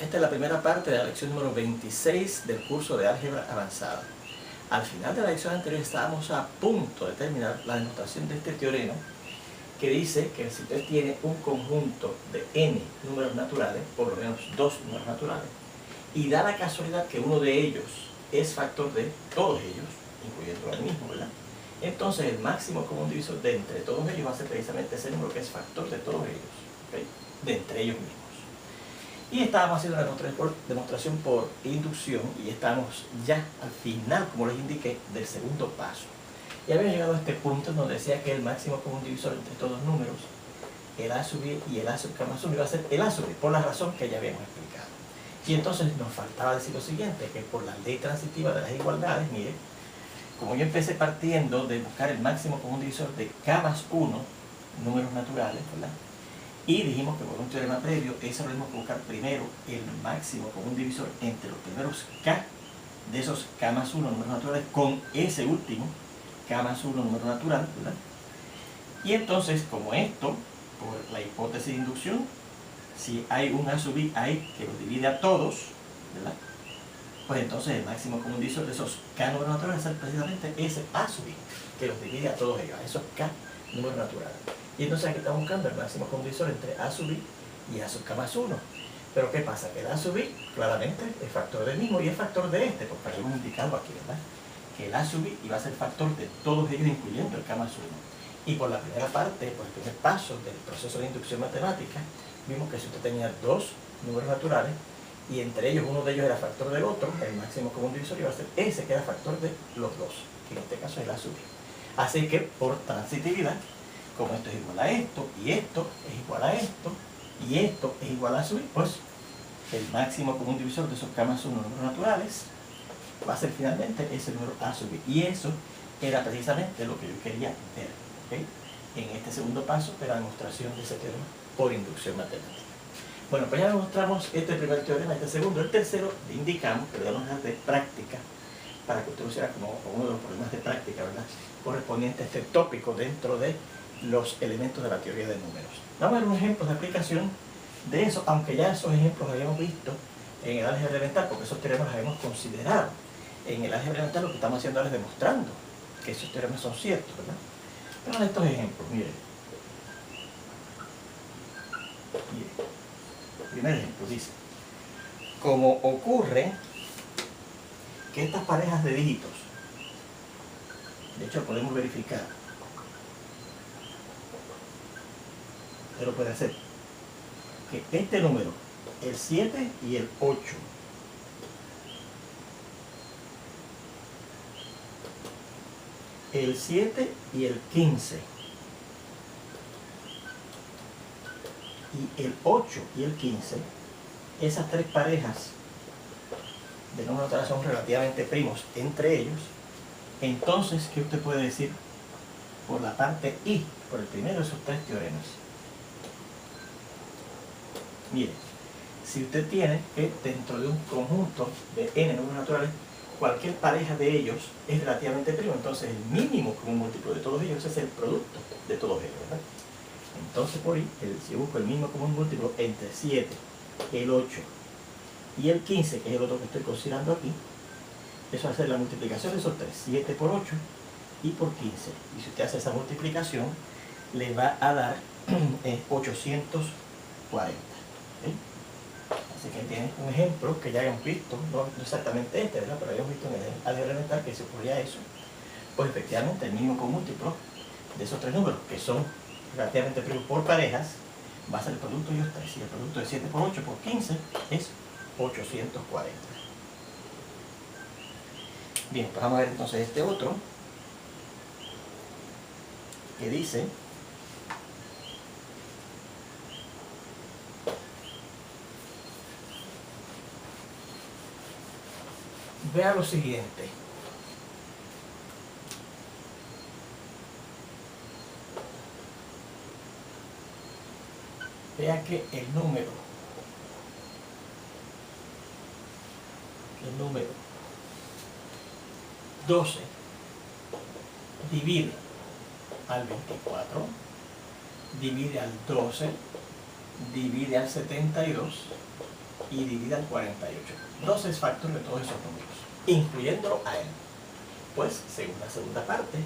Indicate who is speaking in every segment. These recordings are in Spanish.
Speaker 1: Esta es la primera parte de la lección número 26 del curso de álgebra avanzada. Al final de la lección anterior estábamos a punto de terminar la demostración de este teorema que dice que si usted tiene un conjunto de n números naturales, por lo menos dos números naturales, y da la casualidad que uno de ellos es factor de todos ellos, incluyendo al mismo, ¿verdad? Entonces el máximo común divisor de entre todos ellos va a ser precisamente ese número que es factor de todos ellos, ¿okay? De entre ellos mismos. Y estábamos haciendo una demostración por inducción y estamos ya al final, como les indiqué, del segundo paso. Y habíamos llegado a este punto en donde decía que el máximo común divisor entre todos los números, el a sub i y el a sub k más 1 iba a ser el a sub i, por la razón que ya habíamos explicado. Y entonces nos faltaba decir lo siguiente, que por la ley transitiva de las igualdades, mire, como yo empecé partiendo de buscar el máximo común divisor de k más 1, números naturales, ¿verdad? Y dijimos que por un teorema previo, eso lo mismo que buscar primero el máximo común divisor entre los primeros k de esos k más 1 números naturales con ese último k más 1 número natural, ¿verdad? Y entonces, como esto, por la hipótesis de inducción, si hay un a sub i ahí que los divide a todos, ¿verdad? Pues entonces el máximo común divisor de esos k números naturales es precisamente ese a sub i, que los divide a todos ellos, a esos k números naturales. Y entonces aquí estamos buscando el máximo común divisor entre a sub i y a sub k más 1. Pero ¿qué pasa? Que el a sub i claramente es factor del mismo y es factor de este, porque lo hemos indicado aquí, ¿verdad? Que el a sub i iba a ser factor de todos ellos, incluyendo el k más 1. Y por la primera parte, por el primer paso del proceso de inducción matemática, vimos que si usted tenía dos números naturales y entre ellos uno de ellos era factor del otro, el máximo común divisor iba a ser ese que era factor de los dos, que en este caso es el a sub i. Así que por transitividad, como esto es igual a esto, y esto es igual a esto, y esto es igual a sub i, pues el máximo común divisor de esos k más 1 números naturales va a ser finalmente ese número a sub i. Y eso era precisamente lo que yo quería ver, ¿okay? En este segundo paso de la demostración de ese teorema por inducción matemática. Bueno, pues ya demostramos este primer teorema, este segundo. El tercero le indicamos que le damos de práctica para que usted lo hiciera como uno de los problemas de práctica, ¿verdad? Correspondiente a este tópico dentro de los elementos de la teoría de números. Vamos a ver unos ejemplos de aplicación de eso, aunque ya esos ejemplos los habíamos visto en el álgebra elemental, porque esos teoremas los habíamos considerado. En el álgebra elemental lo que estamos haciendo ahora es demostrando que esos teoremas son ciertos, ¿verdad? Veamos estos ejemplos, miren. Primer ejemplo dice, como ocurre que estas parejas de dígitos, de hecho podemos verificar, usted lo puede hacer, que este número, el 7 y el 8, el 7 y el 15, y el 8 y el 15, esas tres parejas de números naturales son relativamente primos entre ellos. Entonces, ¿qué usted puede decir por la parte I, por el primero de esos tres teoremas? Mire, si usted tiene que dentro de un conjunto de n números naturales, cualquier pareja de ellos es relativamente primo, entonces el mínimo común múltiplo de todos ellos es el producto de todos ellos, ¿verdad? Entonces por ahí, si yo busco el mínimo común múltiplo entre 7, el 8 y el 15, que es el otro que estoy considerando aquí, eso va a ser la multiplicación de esos tres, 7 por 8 y por 15. Y si usted hace esa multiplicación, le va a dar 840. ¿Okay? Así que ahí tienen un ejemplo que ya habíamos visto, no exactamente este, ¿verdad? Pero habíamos visto en el álgebra elemental que se ocurría eso. Pues efectivamente el mínimo común múltiplo de esos tres números, que son relativamente primos por parejas, va a ser el producto de ellos tres. Y el producto de 7 por 8 por 15 es 840. Bien, pues vamos a ver entonces este otro, que dice, vea lo siguiente. Vea que el número 12 divide al 24, divide al 12, divide al 72 y dividan 48. 2 es factor de todos esos números, incluyéndolo a él. Pues, según la segunda parte,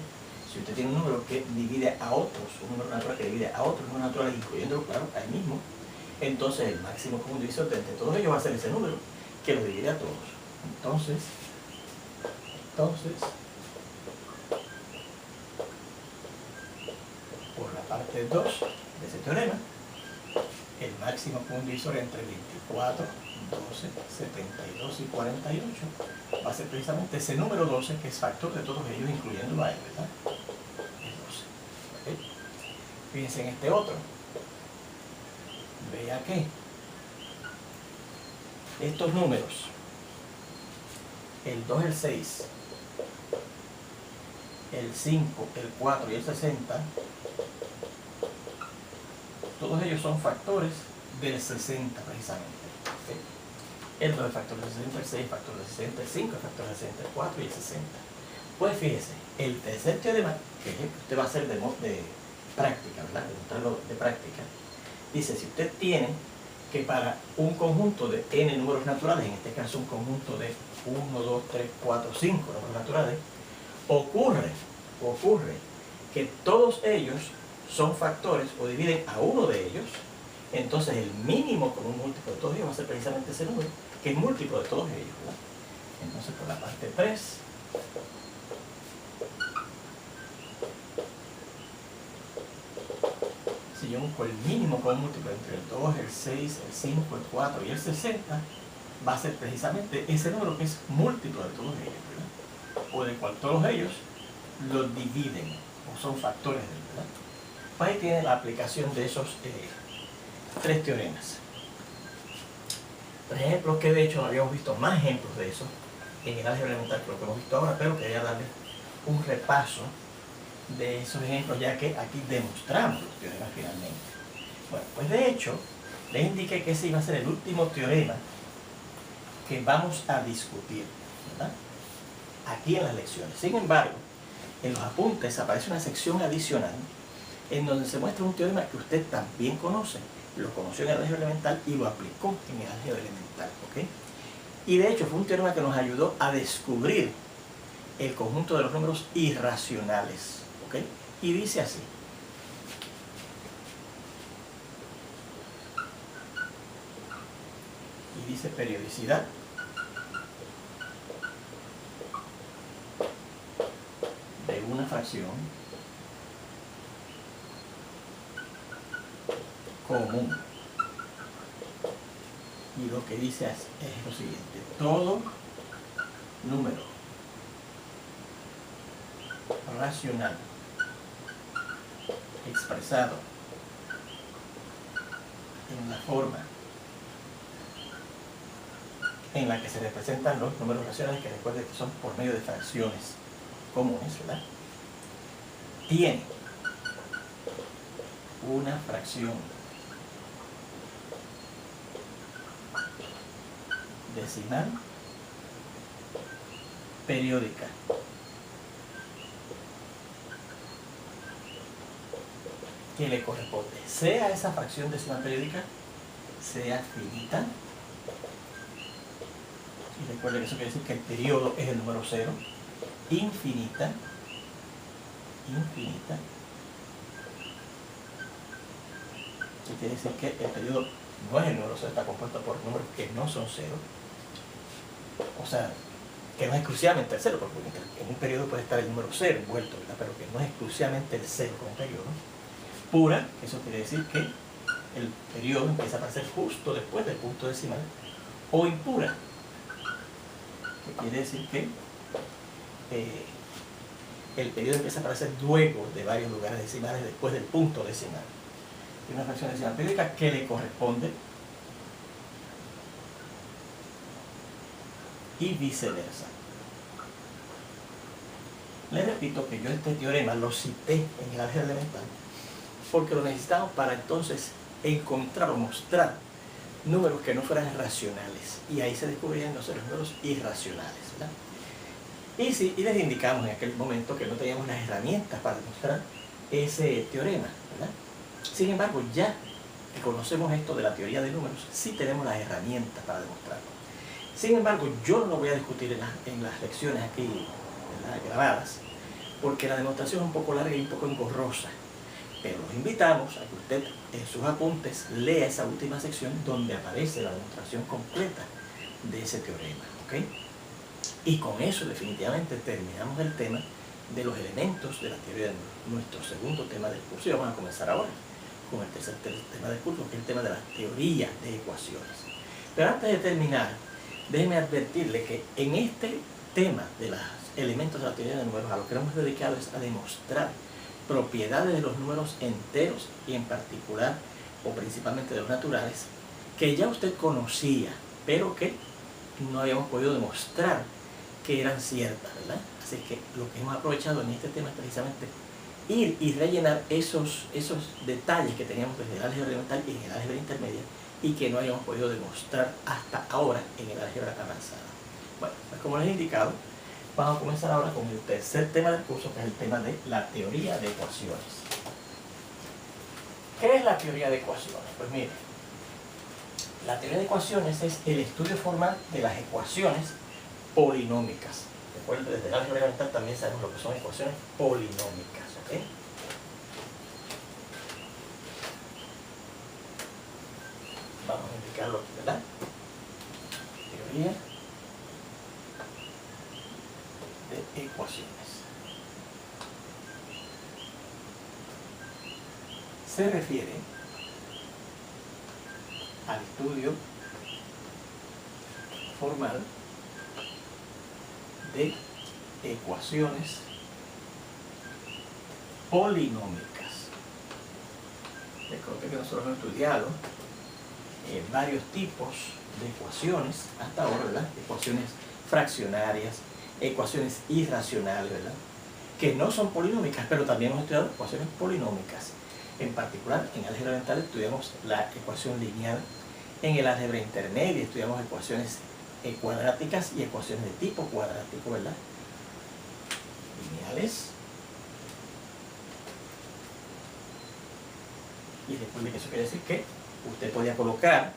Speaker 1: si usted tiene un número que divide a otros, un número natural que divide a otros números naturales, incluyéndolo, claro, a él mismo, entonces el máximo común divisor de entre todos ellos va a ser ese número que los divide a todos. Entonces, por la parte 2 de ese teorema, el máximo común divisor entre 24, 12, 72 y 48 va a ser precisamente ese número 12, que es factor de todos ellos, incluyendo a él, ¿verdad? El 12. ¿Okay? Fíjense en este otro. Vea que estos números, el 2, el 6, el 5, el 4 y el 60, todos ellos son factores del 60 precisamente. ¿Okay? El 2 es factor del 60, el 6 es factor del 60, el 5 es factor del 60, el 4 y el 60. Pues fíjese, el tercer teorema, que es el que usted va a hacer de práctica, ¿verdad? Demostrarlo de práctica, dice, si usted tiene que para un conjunto de n números naturales, en este caso un conjunto de 1, 2, 3, 4, 5 números naturales, ocurre que todos ellos son factores o dividen a uno de ellos, entonces el mínimo común múltiplo de todos ellos va a ser precisamente ese número, que es múltiplo de todos ellos, ¿verdad? Entonces por la parte 3, si yo busco el mínimo común múltiplo entre el 2, el 6, el 5, el 4 y el 60, va a ser precisamente ese número que es múltiplo de todos ellos, ¿verdad? O de cual todos ellos los dividen, o son factores de él, ¿verdad? Pues ahí tiene la aplicación de esos 3 teoremas. Por ejemplo, que de hecho habíamos visto más ejemplos de eso en el álgebra elemental que lo que hemos visto ahora, pero quería darle un repaso de esos ejemplos, ya que aquí demostramos los teoremas finalmente. Bueno, pues de hecho, les indiqué que ese iba a ser el último teorema que vamos a discutir, ¿verdad? Aquí en las lecciones. Sin embargo, en los apuntes aparece una sección adicional en donde se muestra un teorema que usted también conoce, lo conoció en el álgebra elemental y lo aplicó en el álgebra elemental, ¿ok? Y de hecho fue un teorema que nos ayudó a descubrir el conjunto de los números irracionales, ¿ok? Y dice así. Y dice periodicidad de una fracción común. Y lo que dice es lo siguiente: todo número racional expresado en la forma en la que se representan los números racionales, que recuerden que son por medio de fracciones comunes, ¿verdad? Tiene una fracción decimal periódica que le corresponde, sea esa fracción decimal periódica, sea finita. Y recuerden que eso quiere decir que el periodo es el número 0, infinita, que quiere decir que el periodo no es el número 0, está compuesto por números que no son 0, o sea, que no es exclusivamente el 0, porque en un periodo puede estar el número 0 envuelto, ¿verdad? Pero que no es exclusivamente el 0 como periodo. Pura, eso quiere decir que el periodo empieza a aparecer justo después del punto decimal, o impura, que quiere decir que el periodo empieza a aparecer luego de varios lugares decimales después del punto decimal. Y una fracción decimal periódica que le corresponde y viceversa. Les repito que yo este teorema lo cité en el álgebra elemental porque lo necesitamos para entonces encontrar o mostrar números que no fueran racionales, y ahí se descubrían entonces los números irracionales, ¿verdad? Y les indicamos en aquel momento que no teníamos las herramientas para demostrar ese teorema, ¿verdad? Sin embargo, ya que conocemos esto de la teoría de números, sí tenemos las herramientas para demostrarlo. Sin embargo, yo no lo voy a discutir en las lecciones aquí, ¿verdad?, grabadas, porque la demostración es un poco larga y un poco engorrosa. Pero los invitamos a que usted en sus apuntes lea esa última sección donde aparece la demostración completa de ese teorema, ¿ok? Y con eso definitivamente terminamos el tema de los elementos de la teoría de nuestro segundo tema del curso. Y vamos a comenzar ahora con el tercer tema del curso, que es el tema de la teoría de ecuaciones. Pero antes de terminar, déjeme advertirle que en este tema de los elementos de la teoría de números, a lo que hemos dedicado es a demostrar propiedades de los números enteros y en particular o principalmente de los naturales, que ya usted conocía, pero que no habíamos podido demostrar que eran ciertas, ¿verdad? Así que lo que hemos aprovechado en este tema es precisamente ir y rellenar esos detalles que teníamos desde el álgebra elemental y en el álgebra intermedia y que no habíamos podido demostrar hasta ahora en el álgebra avanzada. Bueno, pues como les he indicado, vamos a comenzar ahora con el tercer tema del curso, que es el tema de la teoría de ecuaciones. ¿Qué es la teoría de ecuaciones? Pues mire, la teoría de ecuaciones es el estudio formal de las ecuaciones polinómicas. Recuerden, desde el álgebra elemental también sabemos lo que son ecuaciones polinómicas, ¿ok? Vamos a indicarlo aquí, ¿verdad? Teoría de ecuaciones. Se refiere al estudio formal de ecuaciones polinómicas. Recuerden que nosotros hemos estudiado varios tipos de ecuaciones hasta ahora, ¿verdad? Ecuaciones fraccionarias, ecuaciones irracionales, ¿verdad?, que no son polinómicas, pero también hemos estudiado ecuaciones polinómicas. En particular, en álgebra elemental estudiamos la ecuación lineal, en el álgebra intermedia estudiamos ecuaciones cuadráticas y ecuaciones de tipo cuadrático, ¿verdad? Lineales. Y recuerde que eso quiere decir que usted podía colocar,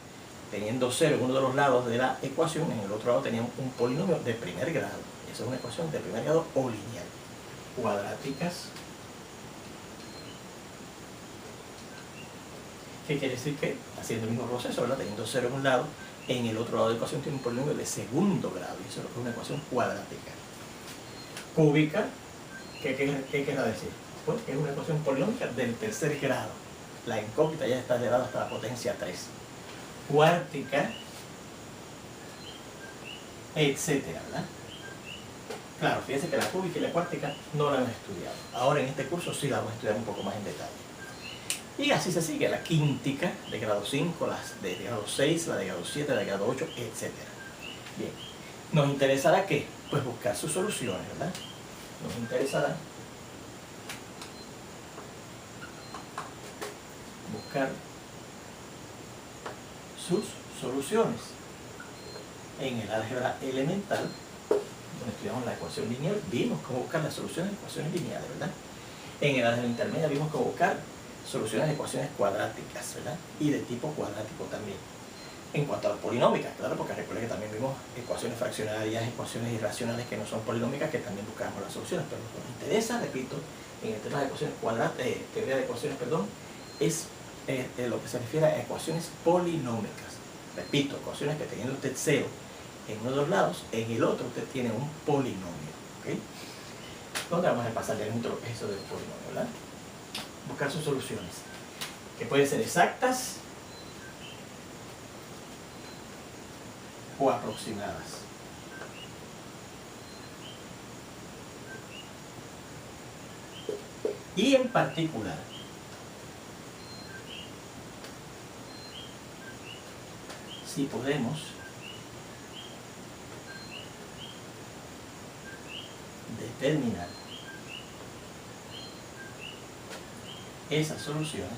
Speaker 1: teniendo 0 en uno de los lados de la ecuación, en el otro lado teníamos un polinomio de primer grado. Esa es una ecuación de primer grado o lineal. Cuadráticas. ¿Qué quiere decir? Que haciendo el mismo proceso, ¿verdad?, teniendo 0 en un lado, en el otro lado de la ecuación tiene un polinomio de segundo grado, y eso es una ecuación cuadrática. Cúbica, ¿qué querrá decir? Pues que es una ecuación polinómica del tercer grado. La incógnita ya está elevada hasta la potencia 3. Cuártica, etcétera, ¿verdad? Claro, fíjense que la cúbica y la cuártica no la hemos estudiado. Ahora en este curso sí la vamos a estudiar un poco más en detalle. Y así se sigue, la quíntica de grado 5, las de grado 6, la de grado 7, la de grado 8, etc. Bien, ¿nos interesará qué? Pues buscar sus soluciones, ¿verdad? Nos interesará buscar sus soluciones. En el álgebra elemental, donde estudiamos la ecuación lineal, vimos cómo buscar las soluciones de ecuaciones lineales, ¿verdad? En el álgebra intermedia vimos cómo buscar soluciones de ecuaciones cuadráticas, ¿verdad? Y de tipo cuadrático también. En cuanto a las polinómicas, claro, porque recuerden que también vimos ecuaciones fraccionarias, ecuaciones irracionales que no son polinómicas, que también buscamos las soluciones. Pero lo que nos interesa, repito, en el tema de ecuaciones teoría de ecuaciones, perdón, es lo que se refiere a ecuaciones polinómicas. Repito, ecuaciones que teniendo usted 0 en uno de los lados, en el otro usted tiene un polinomio, ¿ok? ¿Dónde vamos a pasar ya mucho lo que es eso del polinomio, ¿verdad? Buscar sus soluciones, que pueden ser exactas o aproximadas. Y en particular, si podemos determinar esas soluciones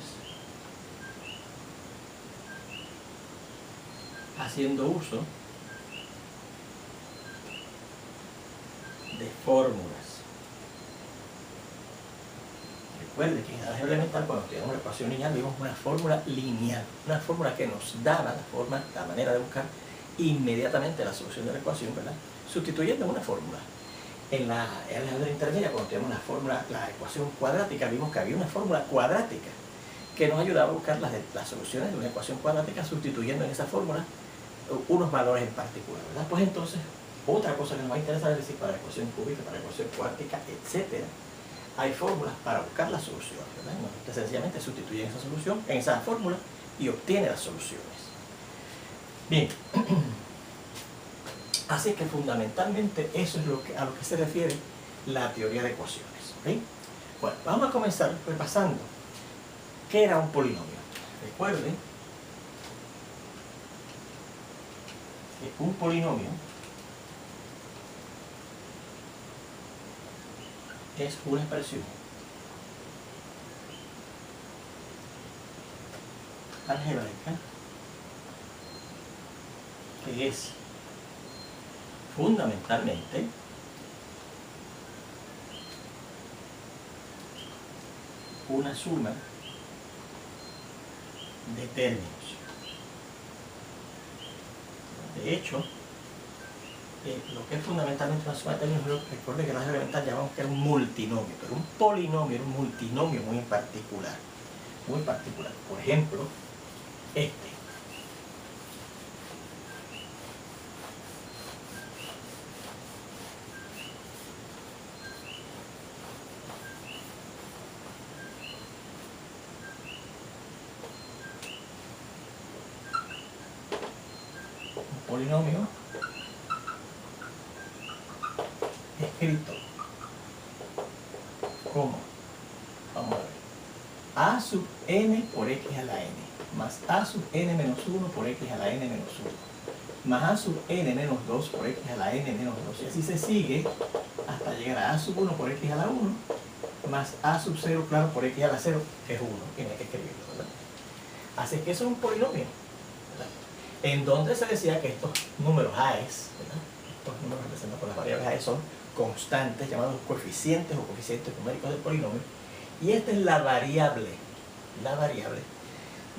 Speaker 1: haciendo uso de fórmulas. Recuerde que en álgebra elemental, cuando estudiamos la ecuación lineal, vimos una fórmula lineal, una fórmula que nos daba la manera de buscar inmediatamente la solución de la ecuación, ¿verdad? Sustituyendo una fórmula. En la álgebra intermedia, cuando teníamos la ecuación cuadrática, vimos que había una fórmula cuadrática que nos ayudaba a buscar las soluciones de una ecuación cuadrática sustituyendo en esa fórmula unos valores en particular, ¿verdad? Pues entonces, otra cosa que nos va a interesar es decir, para la ecuación cúbica, para la ecuación cuántica, etc., hay fórmulas para buscar las soluciones, ¿verdad? Usted sencillamente sustituye esa solución en esa fórmula y obtiene las soluciones. Bien. Así que fundamentalmente eso es a lo que se refiere la teoría de ecuaciones. ¿Okay? Bueno, vamos a comenzar repasando qué era un polinomio. Recuerden que un polinomio es una expresión algebraica que es fundamentalmente una suma de términos. De hecho, lo que es fundamentalmente una suma de términos, recuerde que en la álgebra elemental llamamos que era un multinomio, pero un polinomio era un multinomio muy particular. Muy particular. Por ejemplo, este. Polinomio escrito como, vamos a ver, a sub n por x a la n más a sub n menos 1 por x a la n menos 1 más a sub n menos 2 por x a la n menos 2, y así se sigue hasta llegar a sub 1 por x a la 1 más a sub 0, claro, por x a la 0, que es 1, tiene que escribirlo, ¿verdad? Así que eso es un polinomio, ¿verdad? En donde se decía que estos números AES, ¿verdad? Estos números representados por las variables AES son constantes, llamados coeficientes o coeficientes numéricos del polinomio, y esta es la variable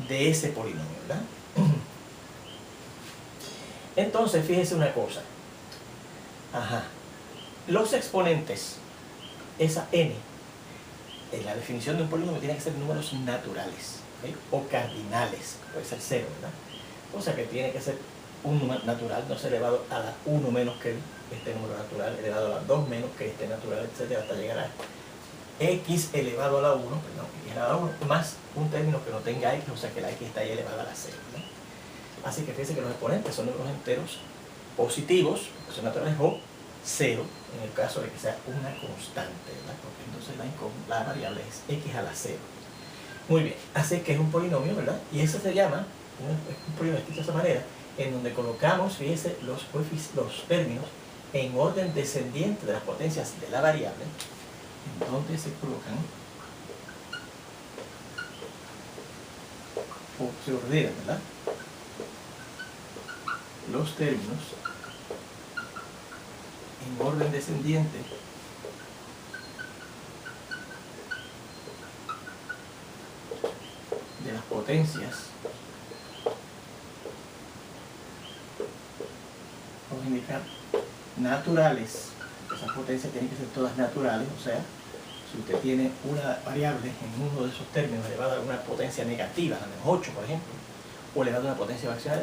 Speaker 1: de ese polinomio, ¿verdad? Entonces, fíjense una cosa. Los exponentes, esa n, en la definición de un polinomio tiene que ser números naturales, ¿okay? O cardinales, puede ser 0, ¿verdad? O sea que tiene que ser un número natural, no ser elevado a la 1 menos que este número natural, elevado a la 2 menos que este natural, etc., hasta llegar a x elevado a la 1, perdón, x elevado a la 1, más un término que no tenga x, o sea que la x está ahí elevada a la 0, ¿verdad? Así que fíjense que los exponentes son números enteros positivos, porque son naturales, o 0, en el caso de que sea una constante, ¿verdad? Porque entonces la variable es x a la 0. Muy bien, así que es un polinomio, ¿verdad? Y eso se llama un polinomio escrito de esa manera, en donde colocamos, fíjense, los términos en orden descendiente de las potencias de la variable, en donde se colocan o se ordenan, ¿verdad? Los términos en orden descendiente de las potencias, vamos a indicar naturales. Esas potencias tienen que ser todas naturales, o sea, si usted tiene una variable en uno de esos términos elevada a una potencia negativa, a menos 8, por ejemplo, o elevado a una potencia fraccional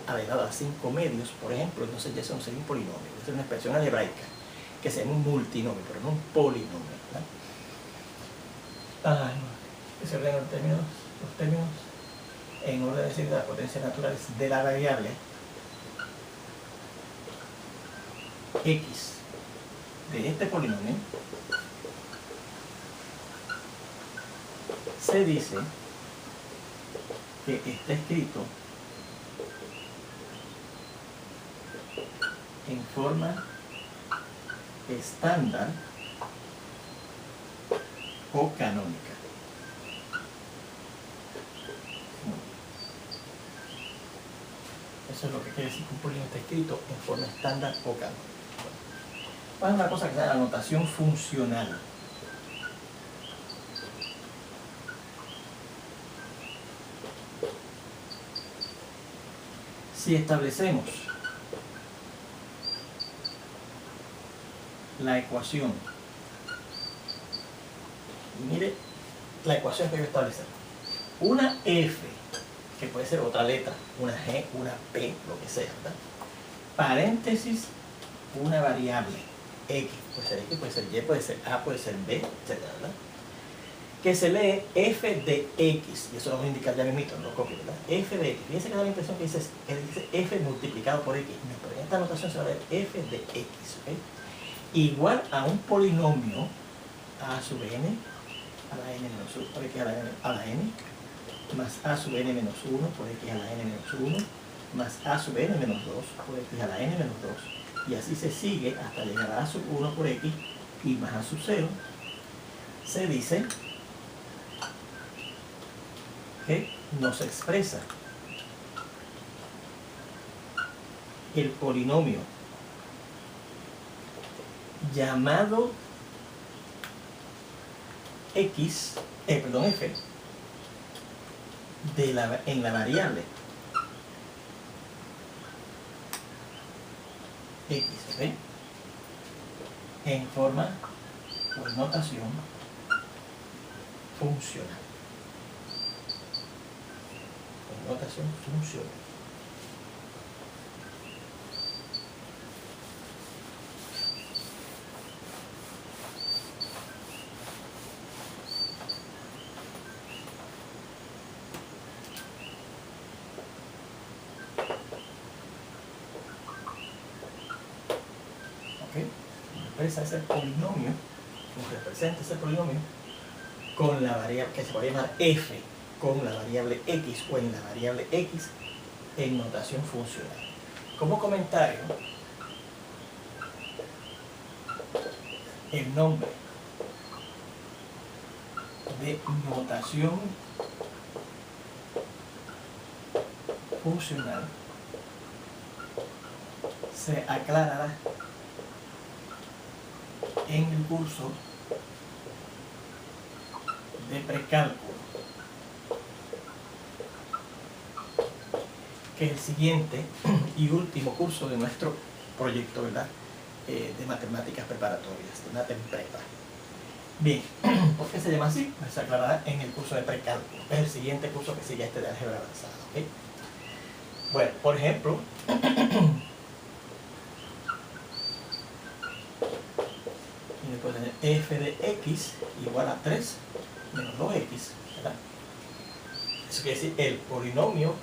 Speaker 1: elevada a 5 medios, por ejemplo, entonces ya eso no sería un polinomio, es una expresión algebraica que se llama un multinomio, pero no un polinomio, ¿verdad? Que se ordenan los términos en orden de decir de las potencias naturales de la variable x de este polinomio se dice que está escrito en forma estándar o canónica. Eso es lo que quiere decir que un polinomio está escrito en forma estándar o canónica. Bueno, hay una cosa que se llama la notación funcional. Si establecemos la ecuación, mire la ecuación que voy a establecer. Una f, que puede ser otra letra, una g, una p, lo que sea, ¿verdad? Paréntesis, una variable x, puede ser y, puede ser a, puede ser b, etcétera, ¿verdad? Que se lee f de x, y eso lo voy a indicar ya mismito, no lo copio, ¿verdad? F de x, fíjense que da la impresión que dice f multiplicado por x, no, pero en esta notación se va a leer f de x, ¿ok? Igual a un polinomio a sub n a la n menos 1 por x a la n, más a sub n menos 1 por x a la n menos 1, más a sub n menos 2 por x a la n menos 2, y así se sigue hasta llegar a sub 1 por x y más a sub 0, se dice que nos expresa el polinomio llamado f en la variable x, ¿ok? En forma o en notación funcional. En notación funcional. Expresa ese polinomio, como representa ese polinomio con la variable que se puede llamar f, con la variable x o en la variable x en notación funcional. Como comentario, el nombre de notación funcional se aclarará en el curso de precálculo, que es el siguiente y último curso de nuestro proyecto, ¿verdad? De matemáticas preparatorias, de Matem Prepa. Bien, ¿por qué se llama así? Pues se aclarará en el curso de precálculo, que es el siguiente curso que sigue este de álgebra avanzada, ¿ok? Bueno, por ejemplo, y después tener f de x igual a 3 menos 2x, ¿verdad? Eso quiere decir el polinomio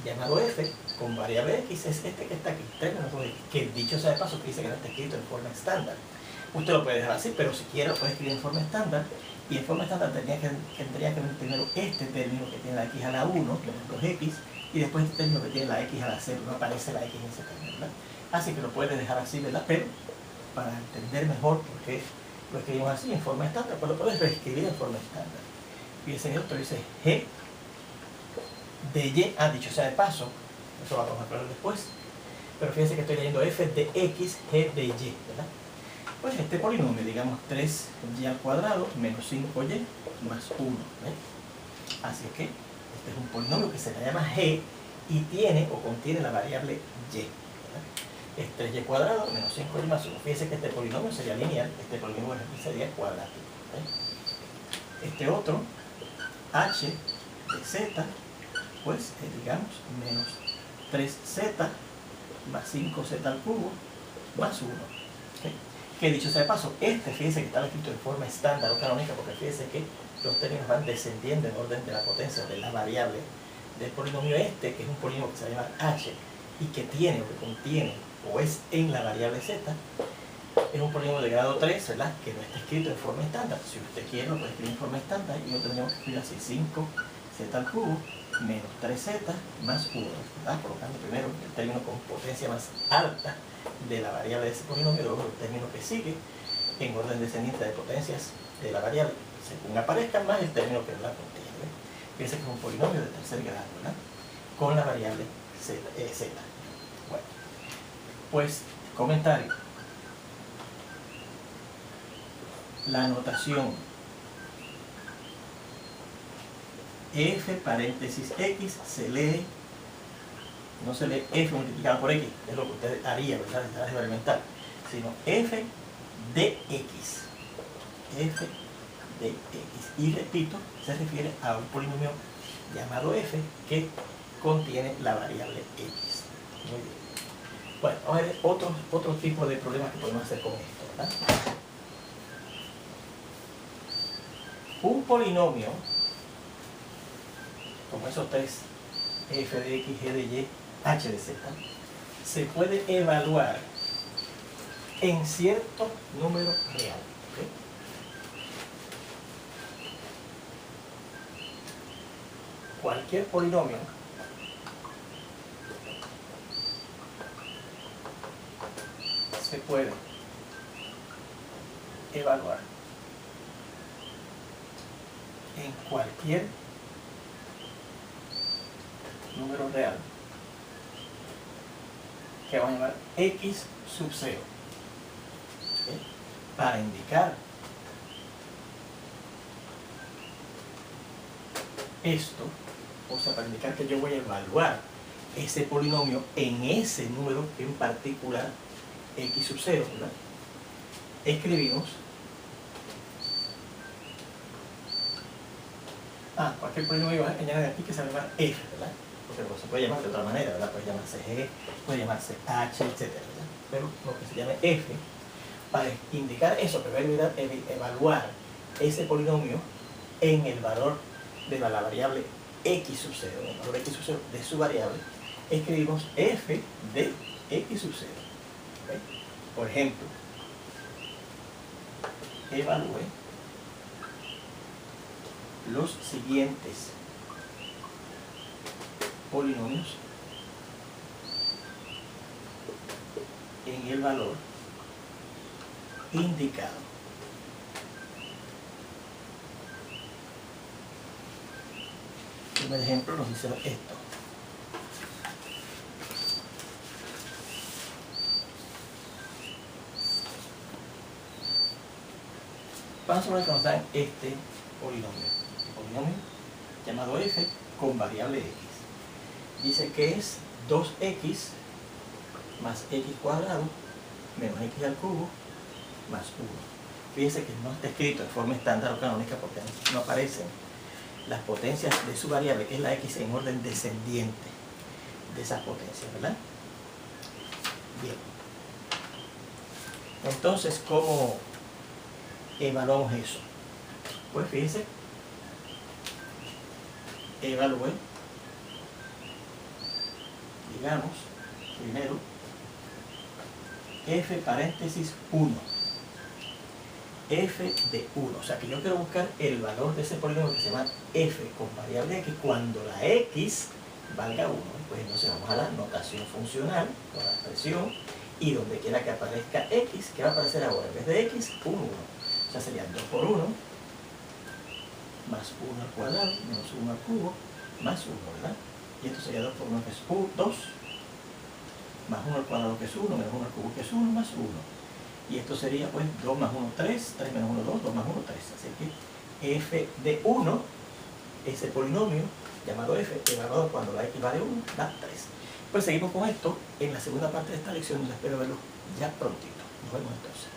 Speaker 1: llamado f con variable x es este que está aquí, 3 menos 2x, que dicho sea de paso que dice que no está escrito en forma estándar. Usted lo puede dejar así, pero si quiere lo puede escribir en forma estándar, y en forma estándar tendría que ver primero este término que tiene la x a la 1 menos 2x, y después este término que tiene la x a la 0, no aparece la x en ese término, ¿verdad? Así que lo puede dejar así, ¿verdad? Pero para entender mejor por qué lo escribimos así en forma estándar, pues lo puedes reescribir en forma estándar. Fíjense en esto, dice g de y, dicho sea de paso, eso lo vamos a aclarar después, pero fíjense que estoy leyendo f de x, g de y, ¿verdad? Pues este polinomio, digamos 3y al cuadrado menos 5y más 1, ¿ves? Así que este es un polinomio que se le llama g y tiene o contiene la variable y, ¿verdad? Es 3y cuadrado menos 5y más 1. Fíjense que este polinomio sería lineal, este polinomio sería cuadrático, ¿ves? Este otro, h de z, pues digamos menos 3z más 5z al cubo más 1. ¿Okay? Que dicho sea de paso, fíjense que está escrito en forma estándar o canónica, porque fíjense que los términos van descendiendo en orden de la potencia de la variable del polinomio que es un polinomio que se llama h y que tiene o que contiene o es en la variable z, es un polinomio de grado 3, ¿verdad? Que no está escrito en forma estándar. Si usted quiere lo puede escribir en forma estándar y lo tendríamos que escribir así: 5z al cubo menos 3z más 1, ¿verdad? Colocando primero el término con potencia más alta de la variable de ese polinomio, luego el término que sigue en orden descendiente de potencias de la variable según aparezcan, más el término que la contiene, ¿ves? Fíjense que es un polinomio de tercer grado, ¿verdad? Con la variable z. Bueno, pues comentario: la notación f paréntesis x se lee no se lee f multiplicado por x, es lo que usted haría, ¿verdad?, en la álgebra elemental, sino f de x. F de x. Y repito, se refiere a un polinomio llamado f que contiene la variable x. Muy bien. Bueno, vamos a ver otro tipo de problemas que podemos hacer con esto, ¿verdad? Un polinomio, como esos tres, f de x, g de y, h de z, se puede evaluar en cierto número real. ¿Okay? Cualquier polinomio se puede evaluar en cualquier número real que vamos a llamar x sub 0. ¿Okay? Para indicar esto, o sea, para indicar que yo voy a evaluar ese polinomio en ese número en particular, x sub 0, ¿verdad? Escribimos cualquier polinomio añadir aquí que se llama f, ¿verdad? Porque se puede llamar de otra manera, ¿verdad? Puede llamarse g, puede llamarse h, etc., ¿verdad? Pero lo que se llama f, para indicar eso, que va a evaluar ese polinomio en el valor de la variable x sub 0, el valor x sub 0 de su variable, escribimos f de x sub 0. ¿Okay? Por ejemplo, evalúe los siguientes polinomios en el valor indicado. El primer ejemplo nos dice esto. Vamos a suponer que nos dan este polinomio. El polinomio llamado f con variable x. Dice que es 2x más x cuadrado menos x al cubo más 1. Fíjense que no está escrito de forma estándar o canónica porque no aparecen las potencias de su variable, que es la x, en orden descendiente de esas potencias, ¿verdad? Bien. Entonces, ¿cómo evaluamos eso? Pues fíjense, evalúe, digamos, primero, f paréntesis 1. f de 1, o sea que yo quiero buscar el valor de ese polinomio que se llama f con variable x cuando la x valga 1. Pues entonces vamos a la notación funcional con la expresión y donde quiera que aparezca x, ¿qué va a aparecer ahora? En vez de x, 1. O sea, sería 2 por 1 más 1 al cuadrado menos 1 al cubo más 1, ¿verdad? Y esto sería 2 por 1 que es 2 más 1 al cuadrado que es 1 menos 1 al cubo que es 1 más 1. Y esto sería pues 2 más 1, 3, 3 menos 1, 2, 2 más 1, 3. Así que f de 1, ese polinomio llamado f, evaluado cuando la x vale 1, da 3. Pues seguimos con esto en la segunda parte de esta lección y espero verlo ya prontito. Nos vemos entonces.